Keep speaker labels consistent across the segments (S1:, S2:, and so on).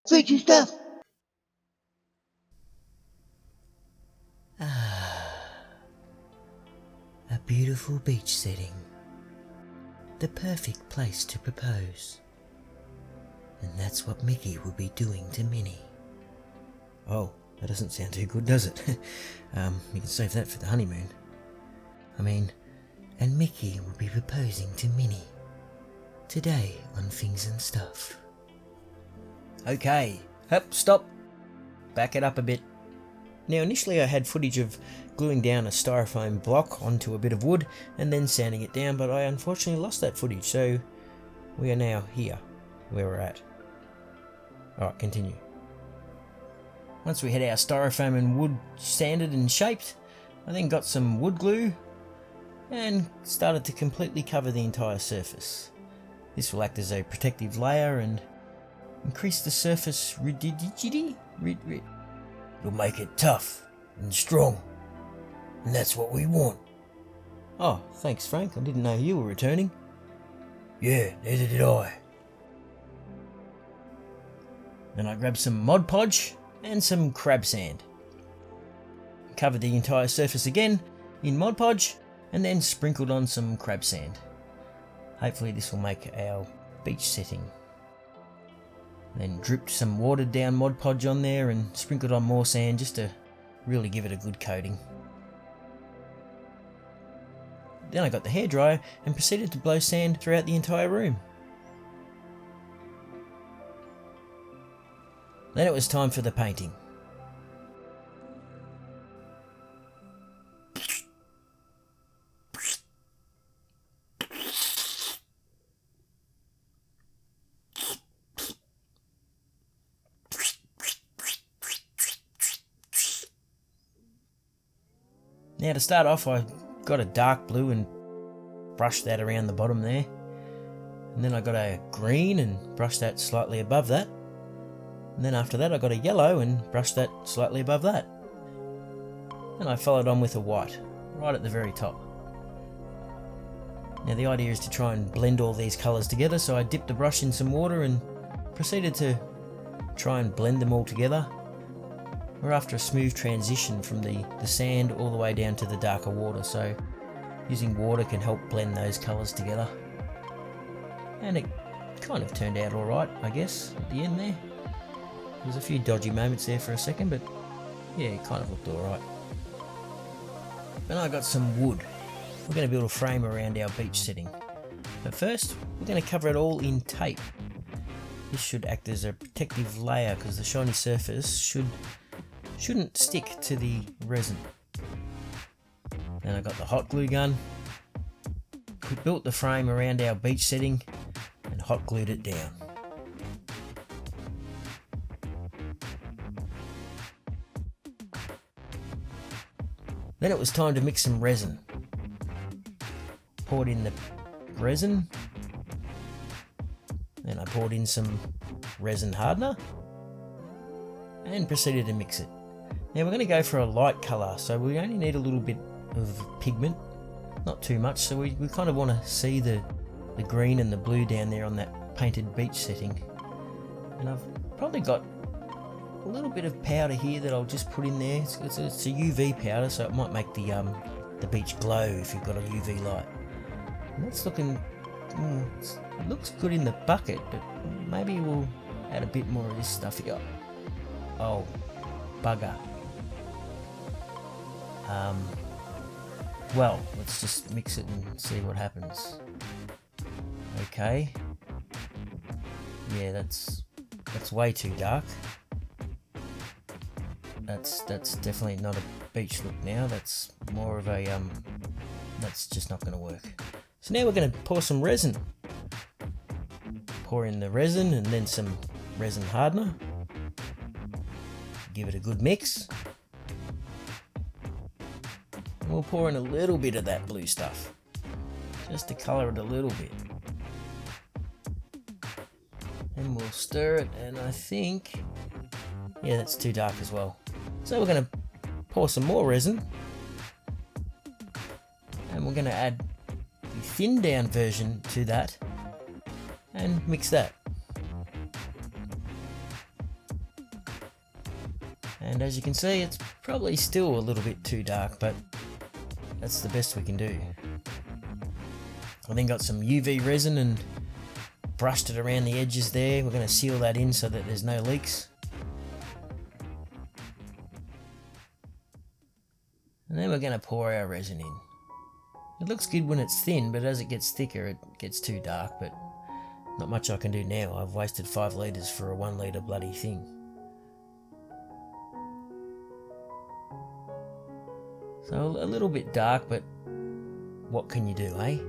S1: Feature stuff.
S2: A beautiful beach setting. The perfect place to propose. And that's what Mickey will be doing to Minnie. Oh, that doesn't sound too good, does it? You can save that for the honeymoon. And Mickey will be proposing to Minnie. Today on Things and Stuff. Okay, stop. Back it up a bit. Now initially I had footage of gluing down a styrofoam block onto a bit of wood and then sanding it down, but I unfortunately lost that footage, so we are now here, where we're at. Alright, continue. Once we had our styrofoam and wood sanded and shaped, I then got some wood glue and started to completely cover the entire surface. This will act as a protective layer and increase the surface rigidity. It'll make it tough and strong, and that's what we want. Oh, thanks Frank, I didn't know you were returning. Yeah, neither did I. Then I grabbed some Mod Podge and some crab sand. Covered the entire surface again in Mod Podge and then sprinkled on some crab sand. Hopefully this will make our beach setting. Then dripped some watered down Mod Podge on there and sprinkled on more sand just to really give it a good coating. Then I got the hairdryer and proceeded to blow sand throughout the entire room. Then it was time for the painting. Now to start off, I got a dark blue and brushed that around the bottom there. And then I got a green and brushed that slightly above that. And then after that I got a yellow and brushed that slightly above that. And I followed on with a white, right at the very top. Now the idea is to try and blend all these colours together, so I dipped the brush in some water and proceeded to try and blend them all together. We're after a smooth transition from the sand all the way down to the darker water, so using water can help blend those colours together. And it kind of turned out alright, I guess, at the end there. There's a few dodgy moments there for a second, but yeah, it kind of looked alright. Then I got some wood. We're going to build a frame around our beach setting. But first, we're going to cover it all in tape. This should act as a protective layer because the shiny surface shouldn't stick to the resin. Then I got the hot glue gun. We built the frame around our beach setting and hot glued it down. Then it was time to mix some resin. Poured in the resin. Then I poured in some resin hardener and proceeded to mix it. Now we're going to go for a light colour, so we only need a little bit of pigment, not too much, so we kind of want to see the green and the blue down there on that painted beach setting. And I've probably got a little bit of powder here that I'll just put in there. It's a UV powder, so it might make the beach glow if you've got a UV light. And that's looking, it looks good in the bucket, but maybe we'll add a bit more of this stuff here. Oh, bugger. Well, let's just mix it and see what happens. Okay. Yeah, that's way too dark. That's definitely not a beach look now. That's more of a that's just not going to work. So now we're going to pour some resin. Pour in the resin and then some resin hardener. Give it a good mix. And we'll pour in a little bit of that blue stuff, just to colour it a little bit. And we'll stir it, and I think, yeah, that's too dark as well. So we're going to pour some more resin, and we're going to add the thinned down version to that and mix that. And as you can see, it's probably still a little bit too dark, but that's the best we can do. I then got some UV resin and brushed it around the edges there. We're going to seal that in so that there's no leaks. And then we're going to pour our resin in. It looks good when it's thin, but as it gets thicker it gets too dark, but not much I can do now. I've wasted 5 litres for a 1 litre bloody thing. So a little bit dark, but what can you do, eh?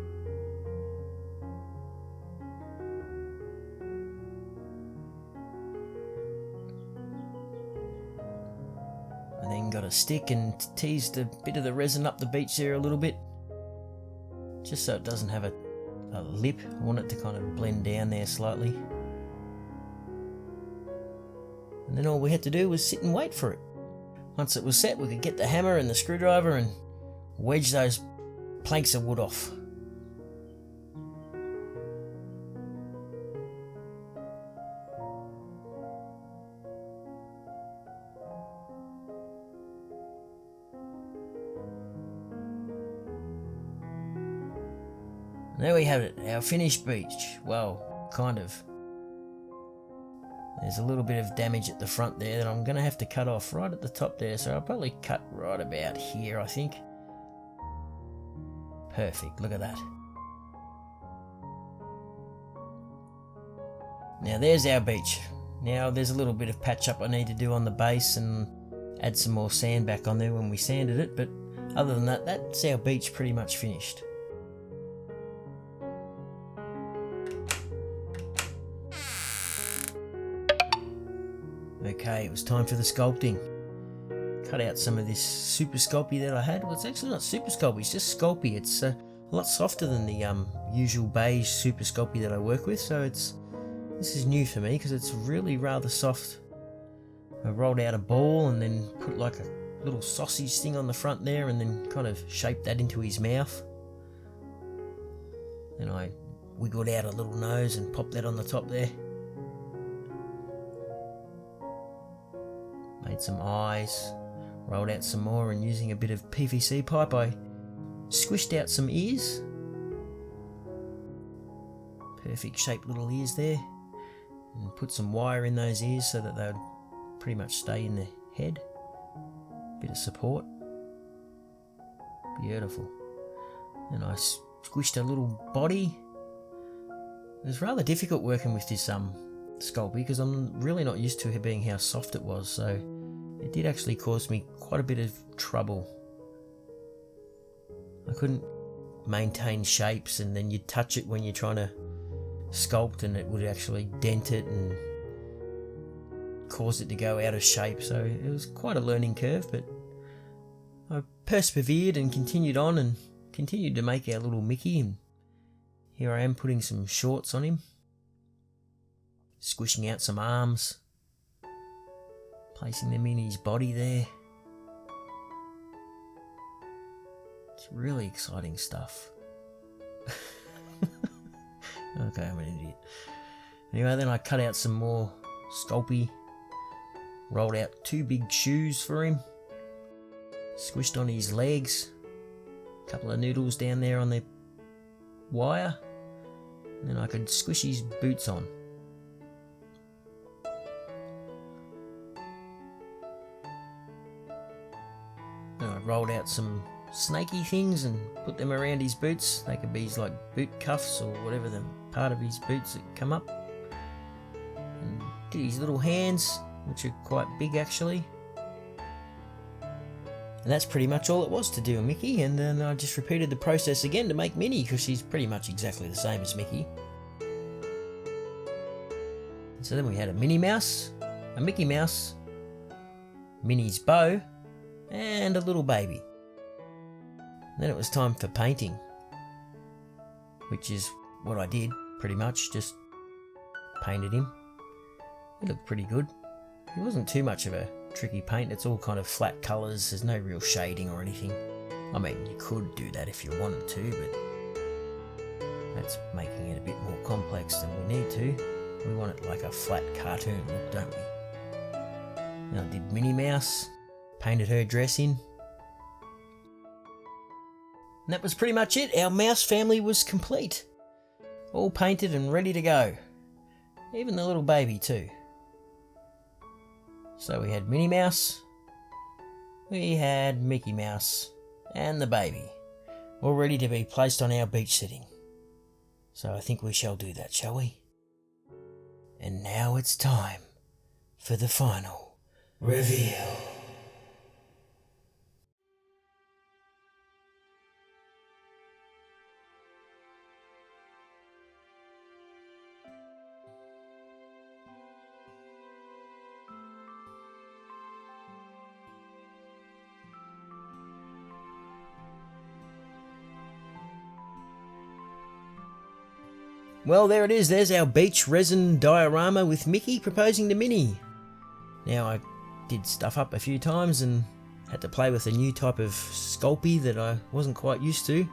S2: I then got a stick and teased a bit of the resin up the beach there a little bit, just so it doesn't have a lip. I want it to kind of blend down there slightly. And then all we had to do was sit and wait for it. Once it was set, we could get the hammer and the screwdriver and wedge those planks of wood off. There we have it, our finished beach. Well, kind of. There's a little bit of damage at the front there that I'm going to have to cut off right at the top there, so I'll probably cut right about here, I think. Perfect, look at that. Now there's our beach. Now there's a little bit of patch up I need to do on the base and add some more sand back on there when we sanded it, but other than that, that's our beach pretty much finished. Okay, it was time for the sculpting. Cut out some of this super sculpey that I had. Well, it's actually not super sculpey, it's just sculpey. It's a lot softer than the usual beige super sculpey that I work with, so this is new for me because it's really rather soft. I rolled out a ball and then put like a little sausage thing on the front there and then kind of shaped that into his mouth. Then I wiggled out a little nose and popped that on the top there. Made some eyes, rolled out some more, and using a bit of PVC pipe I squished out some ears. Perfect shaped little ears there, and put some wire in those ears so that they would pretty much stay in the head. Bit of support. Beautiful. And I squished a little body. It was rather difficult working with this sculpey because I'm really not used to it being how soft it was, so it did actually cause me quite a bit of trouble. I couldn't maintain shapes, and then you'd touch it when you're trying to sculpt and it would actually dent it and cause it to go out of shape, so it was quite a learning curve, but I persevered and continued on and continued to make our little Mickey, and here I am putting some shorts on him. Squishing out some arms, placing them in his body there. It's really exciting stuff. Okay, I'm an idiot. Anyway, then I cut out some more sculpey, rolled out 2 big shoes for him, squished on his legs, a couple of noodles down there on the wire, and then I could squish his boots on. I rolled out some snaky things and put them around his boots. They could be his like boot cuffs or whatever the part of his boots that come up. And did his little hands, which are quite big actually. And that's pretty much all it was to do a Mickey, and then I just repeated the process again to make Minnie, because she's pretty much exactly the same as Mickey. So then we had a Minnie Mouse, a Mickey Mouse, Minnie's bow, and a little baby. Then it was time for painting, which is what I did pretty much, just painted him. He looked pretty good. It wasn't too much of a tricky paint, it's all kind of flat colours, there's no real shading or anything. I mean, you could do that if you wanted to, but that's making it a bit more complex than we need to. We want it like a flat cartoon look, don't we? And I did Minnie Mouse, painted her dress in. And that was pretty much it. Our mouse family was complete. All painted and ready to go. Even the little baby too. So we had Minnie Mouse, we had Mickey Mouse, and the baby, all ready to be placed on our beach setting. So I think we shall do that, shall we? And now it's time for the final reveal. Well, there it is. There's our beach resin diorama with Mickey proposing to Minnie. Now, I did stuff up a few times and had to play with a new type of Sculpey that I wasn't quite used to,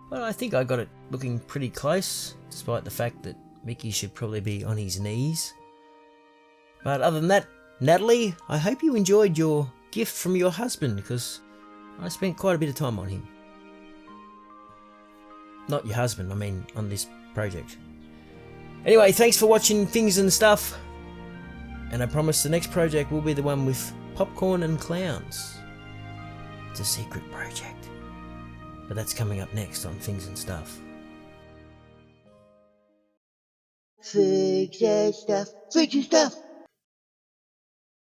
S2: but I think I got it looking pretty close, despite the fact that Mickey should probably be on his knees. But other than that, Natalie, I hope you enjoyed your gift from your husband, because I spent quite a bit of time on him. Not your husband, I mean on this project. Anyway, thanks for watching Things and Stuff, and I promise the next project will be the one with popcorn and clowns. It's a secret project, but that's coming up next on Things and Stuff.
S1: Things and stuff, things and stuff.